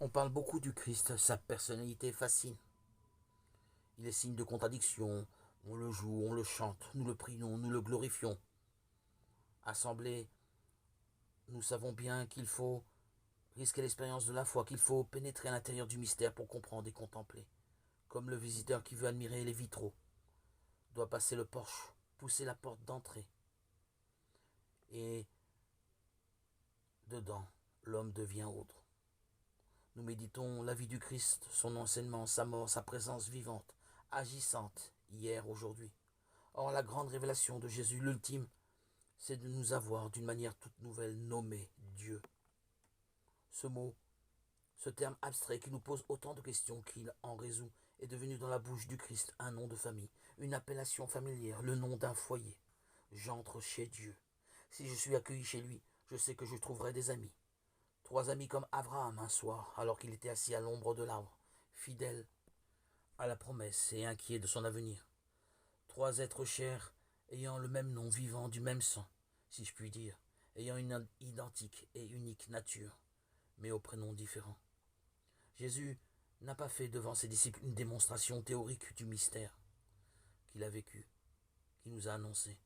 On parle beaucoup du Christ, sa personnalité fascine. Il est signe de contradiction, on le joue, on le chante, nous le prions, nous le glorifions. Assemblés, nous savons bien qu'il faut risquer l'expérience de la foi, qu'il faut pénétrer à l'intérieur du mystère pour comprendre et contempler. Comme le visiteur qui veut admirer les vitraux doit passer le porche, pousser la porte d'entrée. Et dedans, l'homme devient autre. Nous méditons la vie du Christ, son enseignement, sa mort, sa présence vivante, agissante, hier, aujourd'hui. Or, la grande révélation de Jésus, l'ultime, c'est de nous avoir d'une manière toute nouvelle nommé Dieu. Ce mot, ce terme abstrait qui nous pose autant de questions qu'il en résout, est devenu dans la bouche du Christ un nom de famille, une appellation familière, le nom d'un foyer. J'entre chez Dieu. Si je suis accueilli chez lui, je sais que je trouverai des amis. 3 amis comme Abraham un soir, alors qu'il était assis à l'ombre de l'arbre, fidèle à la promesse et inquiet de son avenir. 3 êtres chers, ayant le même nom, vivant du même sang, si je puis dire, ayant une identique et unique nature, mais aux prénoms différents. Jésus n'a pas fait devant ses disciples une démonstration théorique du mystère qu'il a vécu, qu'il nous a annoncé.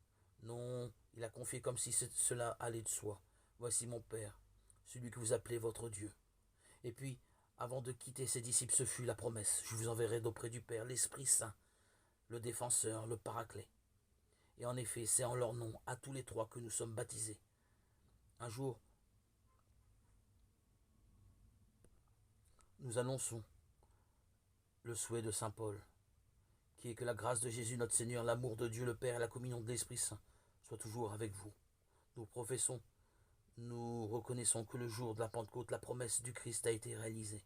Non, il a confié comme si cela allait de soi. Voici mon Père, celui que vous appelez votre Dieu. Et puis, avant de quitter ses disciples, ce fut la promesse. Je vous enverrai d'auprès du Père l'Esprit Saint, le défenseur, le paraclet. Et en effet, c'est en leur nom, à tous les 3, que nous sommes baptisés. Un jour, nous annonçons le souhait de Saint Paul, qui est que la grâce de Jésus notre Seigneur, l'amour de Dieu le Père et la communion de l'Esprit Saint soient toujours avec vous. Nous professons, nous reconnaissons que le jour de la Pentecôte, la promesse du Christ a été réalisée.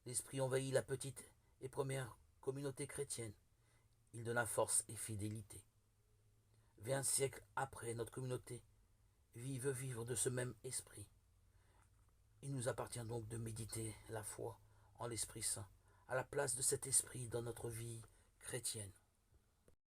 L'Esprit envahit la petite et première communauté chrétienne. Il donna force et fidélité. 20 siècles après, notre communauté veut vivre de ce même esprit. Il nous appartient donc de méditer la foi en l'Esprit Saint, à la place de cet esprit dans notre vie chrétienne.